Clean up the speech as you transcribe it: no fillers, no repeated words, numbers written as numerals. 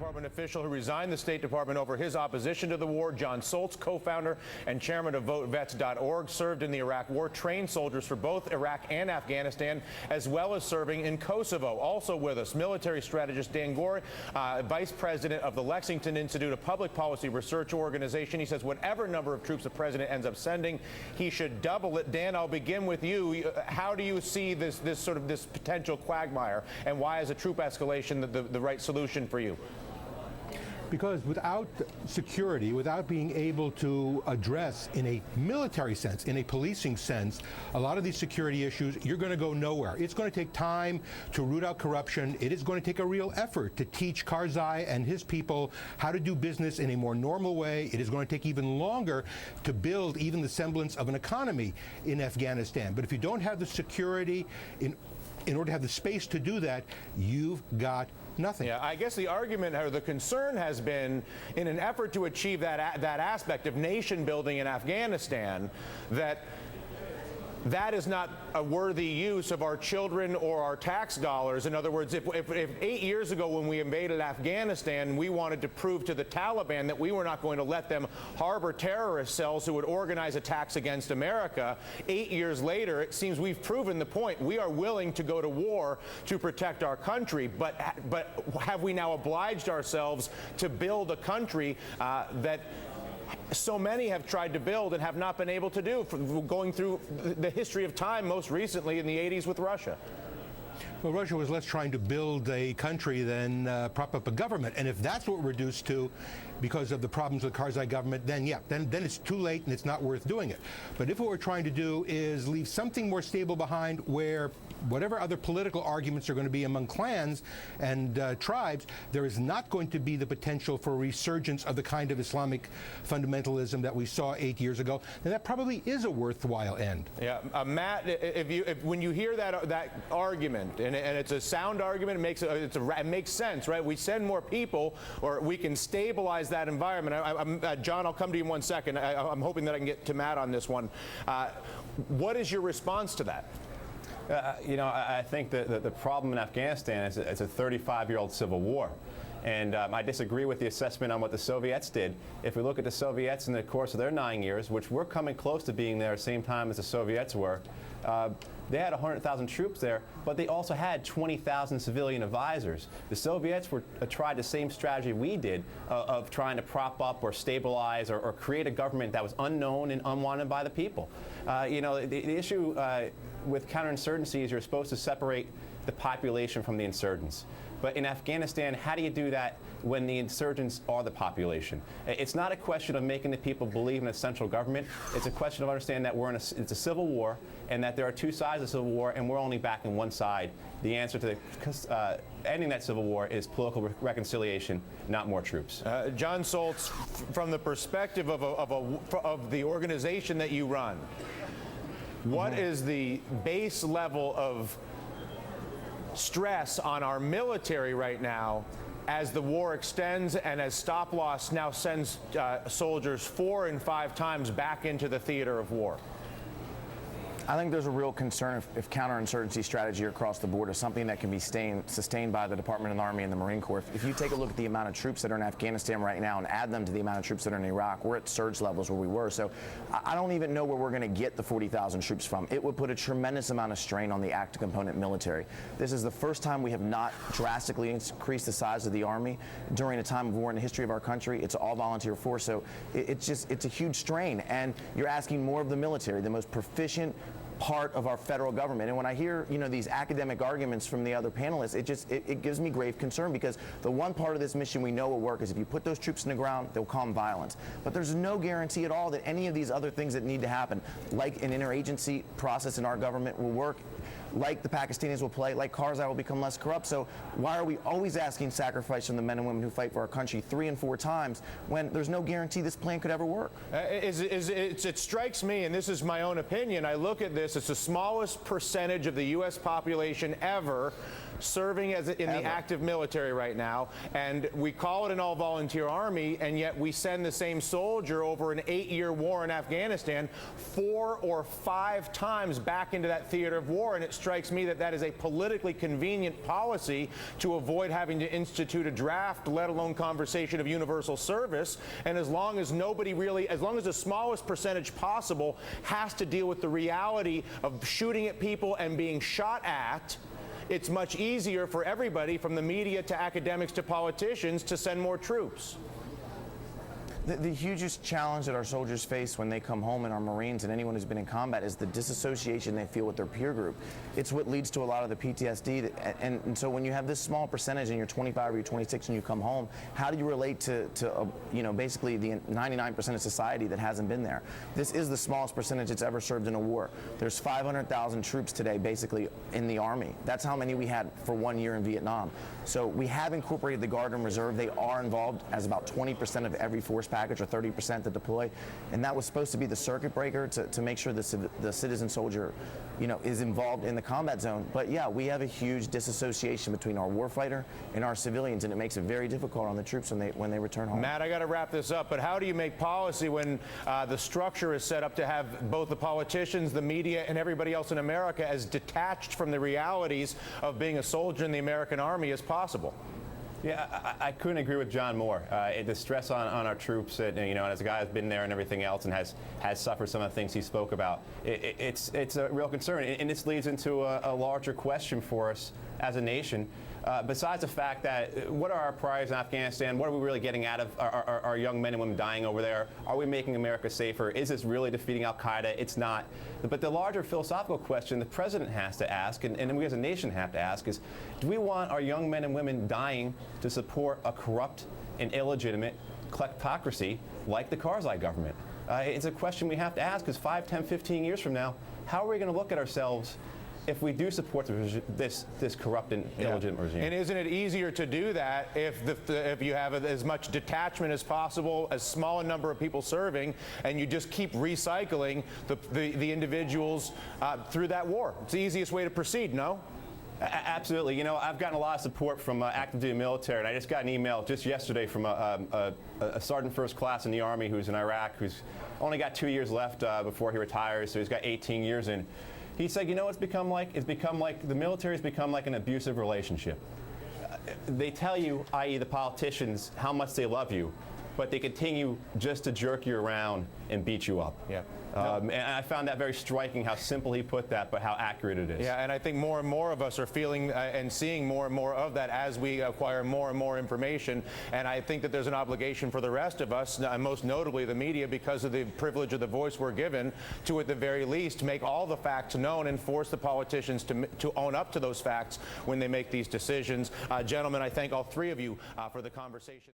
Department official who resigned the State Department over his opposition to the war. Jon Soltz, co-founder and chairman of VoteVets.org, served in the Iraq War, trained soldiers for both Iraq and Afghanistan, as well as serving in Kosovo. Also with us, military strategist Dan Gore, vice president of the Lexington Institute, a public policy research organization. He says whatever number of troops the president ends up sending, he should double it. Dan, I'll begin with you. How do you see this potential quagmire, and why is a troop escalation the right solution for you? Because without security, without being able to address in a military sense, in a policing sense, a lot of these security issues, you're going to go nowhere. It's going to take time to root out corruption. It is going to take a real effort to teach Karzai and his people how to do business in a more normal way. It is going to take even longer to build even the semblance of an economy in Afghanistan. But if you don't have the security in order to have the space to do that, you've got nothing. Yeah, I guess the argument or the concern has been, in an effort to achieve that aspect of nation building in Afghanistan, that is not a worthy use of our children or our tax dollars. In other words, if 8 years ago when we invaded Afghanistan, we wanted to prove to the Taliban that we were not going to let them harbor terrorist cells who would organize attacks against America, 8 years later, it seems we've proven the point. We are willing to go to war to protect our country, but have we now obliged ourselves to build a country that so many have tried to build and have not been able to do, going through the history of time, most recently in the 80s with Russia? Well, Russia was less trying to build a country than prop up a government. And if that's what we're reduced to because of the problems with the Karzai government, then yeah, then it's too late and it's not worth doing it. But if what we're trying to do is leave something more stable behind, where whatever other political arguments are going to be among clans and tribes, there is not going to be the potential for a resurgence of the kind of Islamic fundamentalism that we saw 8 years ago, then that probably is a worthwhile end. Yeah, Matt, when you hear that argument, and it's a sound argument, it makes sense, right? We send more people, or we can stabilize that environment. John, I'll come to you in 1 second. I'm hoping that I can get to Matt on this one. What is your response to that? I think that the problem in Afghanistan is it's a 35-year-old civil war. And I disagree with the assessment on what the Soviets did. If we look at the Soviets in the course of their 9 years, which we're coming close to being there at the same time as the Soviets were, they had 100,000 troops there, but they also had 20,000 civilian advisors. The Soviets tried the same strategy we did of trying to prop up or stabilize or create a government that was unknown and unwanted by the people. The issue with counterinsurgency is you're supposed to separate the population from the insurgents. But in Afghanistan, how do you do that when the insurgents are the population? It's not a question of making the people believe in a central government. It's a question of understanding that it's a civil war, and that there are two sides of the civil war, and we're only backing one side. The answer to ending that civil war is political reconciliation, not more troops. Jon Soltz, from the perspective of the organization that you run, what is the base level of stress on our military right now as the war extends and as stop loss now sends soldiers 4 and 5 times back into the theater of war? I think there's a real concern if counterinsurgency strategy across the board is something that can be sustained by the Department of the Army and the Marine Corps. If you take a look at the amount of troops that are in Afghanistan right now and add them to the amount of troops that are in Iraq, we're at surge levels where we were. So I don't even know where we're going to get the 40,000 troops from. It would put a tremendous amount of strain on the active component military. This is the first time we have not drastically increased the size of the Army during a time of war in the history of our country. It's an all-volunteer force, so it's a huge strain. And you're asking more of the military, the most proficient part of our federal government. And when I hear, these academic arguments from the other panelists, it gives me grave concern, because the one part of this mission we know will work is if you put those troops in the ground, they'll calm violence. But there's no guarantee at all that any of these other things that need to happen, like an interagency process in our government, will work, like the Pakistanis will play, like Karzai will become less corrupt. So why are we always asking sacrifice from the men and women who fight for our country 3 and 4 times when there's no guarantee this plan could ever work? It strikes me, and this is my own opinion, I look at this, it's the smallest percentage of the U.S. population ever serving in the active military right now, and we call it an all-volunteer army, and yet we send the same soldier over an 8-year war in Afghanistan 4 or 5 times back into that theater of war, and it's strikes me that that is a politically convenient policy to avoid having to institute a draft, let alone conversation of universal service. And as long as as long as the smallest percentage possible has to deal with the reality of shooting at people and being shot at, it's much easier for everybody, from the media to academics to politicians, to send more troops. The hugest challenge that our soldiers face when they come home, and our Marines and anyone who's been in combat, is the disassociation they feel with their peer group. It's what leads to a lot of the PTSD. And so when you have this small percentage and you're 25 or you're 26 and you come home, how do you relate to basically the 99% of society that hasn't been there? This is the smallest percentage that's ever served in a war. There's 500,000 troops today basically in the Army. That's how many we had for 1 year in Vietnam. So we have incorporated the Guard and Reserve. They are involved as about 20% of every force package, or 30% to deploy, and that was supposed to be the circuit breaker to make sure the citizen soldier, is involved in the combat zone. But yeah, we have a huge disassociation between our warfighter and our civilians, and it makes it very difficult on the troops when they return home. Matt, I got to wrap this up, but how do you make policy when the structure is set up to have both the politicians, the media, and everybody else in America as detached from the realities of being a soldier in the American Army as possible? Yeah, I couldn't agree with John more. The stress on our troops, and as a guy who's been there and everything else, and has suffered some of the things he spoke about, it's a real concern. And this leads into a larger question for us as a nation. Besides the fact that, what are our priorities in Afghanistan? What are we really getting out of our young men and women dying over there? Are we making America safer? Is this really defeating al-Qaeda? It's not. But the larger philosophical question the president has to ask, and we as a nation have to ask, is, do we want our young men and women dying to support a corrupt and illegitimate kleptocracy like the Karzai government? It's a question we have to ask, because 5, 10, 15 years from now, how are we going to look at ourselves if we do support this corrupt and illegitimate regime? And isn't it easier to do that if you have as much detachment as possible, as small a number of people serving, and you just keep recycling the individuals through that war? It's the easiest way to proceed, no? Absolutely. I've gotten a lot of support from active duty military, and I just got an email just yesterday from a sergeant first class in the Army who's in Iraq, who's only got 2 years left before he retires, so he's got 18 years in. He said, it's become like the military's become like an abusive relationship. They tell you, i.e. the politicians, how much they love you, but they continue just to jerk you around and beat you up. Yeah. And I found that very striking, how simple he put that, but how accurate it is. Yeah, and I think more and more of us are feeling and seeing more and more of that as we acquire more and more information. And I think that there's an obligation for the rest of us, most notably the media, because of the privilege of the voice we're given, to at the very least make all the facts known and force the politicians to own up to those facts when they make these decisions. Gentlemen, I thank all three of you for the conversation.